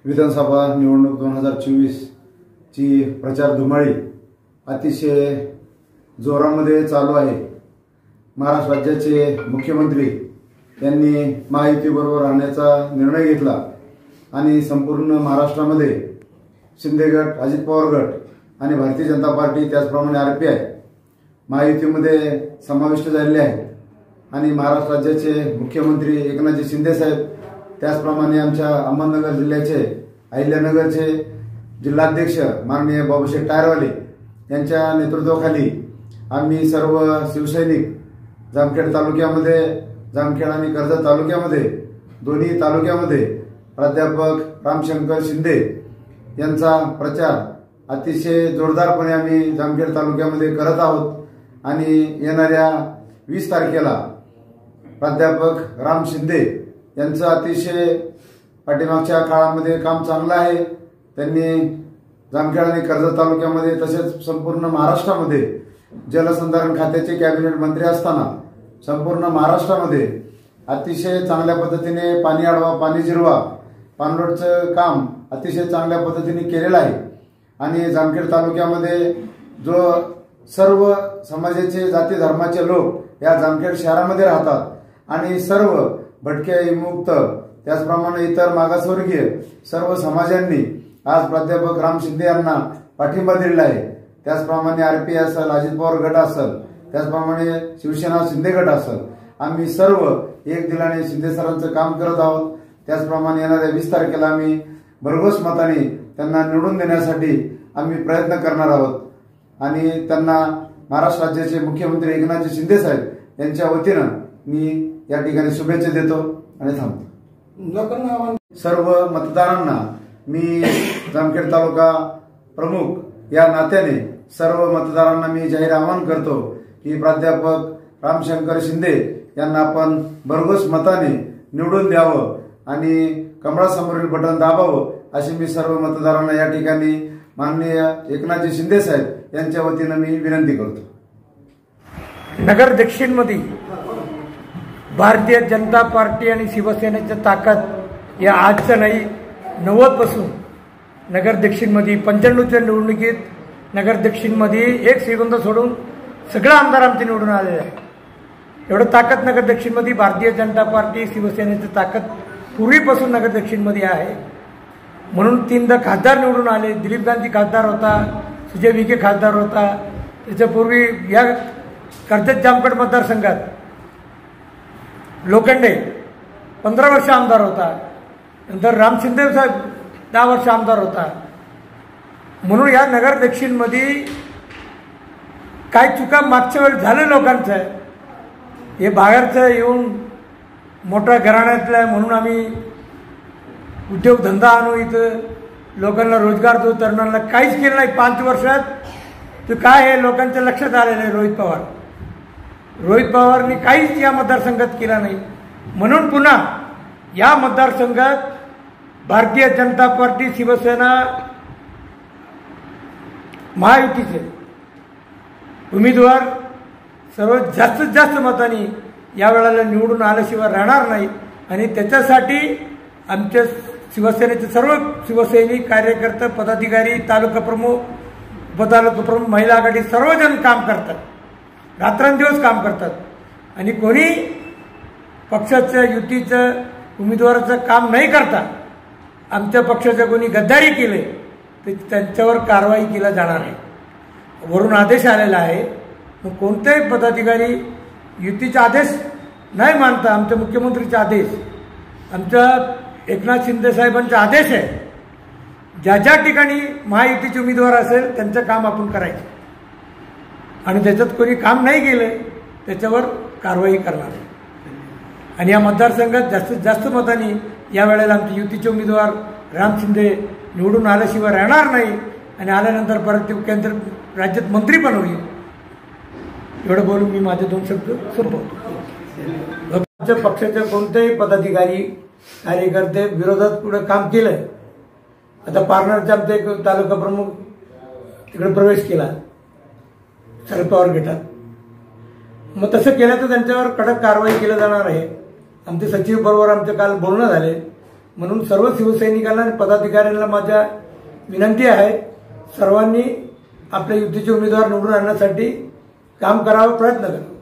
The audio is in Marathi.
विधानसभा निवडणूक 2024 ची प्रचार धुमाळी अतिशय जोरामध्ये चालू आहे। महाराष्ट्र राज्याचे मुख्यमंत्री यांनी महायुतीबरोबर राहण्याचा निर्णय घेतला आणि संपूर्ण महाराष्ट्रामध्ये शिंदे गट, अजित पवार गट आणि भारतीय जनता पार्टी त्याचप्रमाणे आरपीआय महायुतीमध्ये समाविष्ट झालेले आहेत आणि महाराष्ट्र राज्याचे मुख्यमंत्री एकनाथ शिंदे साहेब त्याचप्रमाणे आमच्या अहमदनगर जिल्ह्याचे अहिल्यानगरचे जिल्हाध्यक्ष माननीय बाबूशेठ टायरवाले यांच्या नेतृत्वाखाली आम्ही सर्व शिवसैनिक जामखेड तालुक्यामध्ये, जामखेड आणि कर्जत तालुक्यामध्ये, दोन्ही तालुक्यामध्ये प्राध्यापक रामशंकर शिंदे यांचा प्रचार अतिशय जोरदारपणे आम्ही जामखेड तालुक्यामध्ये करत आहोत आणि येणाऱ्या 20 तारखेला प्राध्यापक राम शिंदे यांचं अतिशय पाठीमागच्या काळामध्ये काम चांगलं आहे। त्यांनी जामखेड आणि कर्जत तालुक्यामध्ये तसेच संपूर्ण महाराष्ट्रामध्ये जलसंधारण खात्याचे कॅबिनेट मंत्री असताना संपूर्ण महाराष्ट्रामध्ये अतिशय चांगल्या पद्धतीने पाणी अडवा, पाणी जिरवा, पाणलोटचं काम अतिशय चांगल्या पद्धतीने केलेलं आहे आणि जामखेड तालुक्यामध्ये जो सर्व समाजाचे, जाती धर्माचे लोक या जामखेड शहरामध्ये राहतात आणि सर्व भटक्या, विमुक्त त्याचप्रमाणे इतर मागासवर्गीय सर्व समाजांनी आज प्राध्यापक राम शिंदे यांना पाठिंबा दिलेला आहे। त्याचप्रमाणे आरपीआय असेल, अजित पवार गट असेल, त्याचप्रमाणे शिवसेना शिंदे गट असेल, आम्ही सर्व एक दिलाने शिंदे सरांचं काम करत आहोत। त्याचप्रमाणे येणाऱ्या 20 तारखेला आम्ही भरघोस मताने त्यांना निवडून देण्यासाठी आम्ही प्रयत्न करणार आहोत आणि त्यांना महाराष्ट्र राज्याचे मुख्यमंत्री एकनाथ शिंदे साहेब यांच्या वतीनं मी या ठिकाणी शुभेच्छा देतो आणि थांबतो। सर्व मतदारांना मी जामखेड तालुका प्रमुख या नात्याने सर्व मतदारांना मी जाहीर आवाहन करतो की प्राध्यापक रामशंकर शिंदे यांना आपण भरघोस मताने निवडून द्यावं आणि कमळासमोरील बटन दाबावं अशी मी सर्व मतदारांना या ठिकाणी माननीय एकनाथ शिंदे साहेब यांच्या वतीनं मी विनंती करतो। नगर दक्षिण मध्ये भारतीय जनता पार्टी आणि शिवसेनेची ताकद या आजचं नाही 90 पासून नगर दक्षिण मध्ये 95च्या निवडणुकीत नगर दक्षिण मध्ये 1 सेकंद सोडून सगळे आमदार आमचे निवडून आलेले आहे। एवढं ताकद नगर दक्षिण मध्ये भारतीय जनता पार्टी शिवसेनेची ताकद पूर्वीपासून नगर दक्षिण मध्ये आहे म्हणून 3दा खासदार निवडून आले। दिलीप गांधी खासदार होता, सुजय विखे खासदार होता, त्याच्यापूर्वी या कर्जत जामखेड मतदारसंघात लोखंडे 15 वर्ष आमदार होता, नंतर राम शिंदे साहेब 10 वर्ष आमदार होता। म्हणून या नगर दक्षिण मध्ये काय चुका मागच्या वेळी झालं लोकांचं, हे बाहेरचं येऊन मोठ्या घराण्यातलं आहे म्हणून आम्ही उद्योगधंदा आणू, इथं लोकांना रोजगार देऊ, तरुणांना काहीच केलं नाही 5 वर्षात। तर काय हे लोकांच्या लक्षात आलेलं आहे, रोहित पवारनी काहीच या मतदारसंघात केला नाही म्हणून पुन्हा या मतदारसंघात भारतीय जनता पार्टी, शिवसेना महायुतीचे उमेदवार सर्व जास्तीत जास्त मतांनी यावेळेला निवडून आल्याशिवाय राहणार नाही आणि त्याच्यासाठी आमच्या शिवसेनेचे सर्व शिवसैनिक, कार्यकर्ते, पदाधिकारी, तालुका प्रमुख, उपतालुका प्रमुख, महिला आघाडी सर्वजण काम करतात, रात्रंदिवस काम करतात आणि कोणी पक्षाचं, युतीचं, उमेदवाराचं काम नाही करता आमच्या पक्षाचं कोणी गद्दारी केले तर त्यांच्यावर कारवाई केली जाणार आहे। वरून आदेश आलेला आहे, मग कोणतेही पदाधिकारी युतीचा आदेश नाही मानता, आमच्या मुख्यमंत्रीचा आदेश, आमच्या एकनाथ शिंदे साहेबांचा आदेश आहे, ज्या ज्या ठिकाणी महायुतीचे उमेदवार असेल त्यांचं काम आपण करायचं आणि त्याच्यात कोणी काम नाही केलं त्याच्यावर कारवाई करणार आहे। आणि या मतदारसंघात जास्तीत जास्त मतांनी यावेळेला आमचे युतीचे उमेदवार राम शिंदे निवडून आल्याशिवाय राहणार नाही आणि आल्यानंतर परत ते केंद्र राज्यात मंत्री पण होईल। एवढं बोलून मी माझे 2 शब्द संपवतो। आमच्या पक्षाचे कोणतेही पदाधिकारी, कार्यकर्ते विरोधात पुढे काम केलंय। आता पारनेरचे आमचे एक तालुका प्रमुख तिकडे प्रवेश केला शरद पवार गटात, मग तसं केलं तर त्यांच्यावर कडक कारवाई केली जाणार आहे। आमचे सचिव बरोबर आमचे काल बोलणं झाले, म्हणून सर्व शिवसैनिकांना आणि पदाधिकाऱ्यांना माझ्या विनंती आहे, सर्वांनी आपल्या युतीचे उमेदवार निवडून आणण्यासाठी काम करावं, प्रयत्न करावा.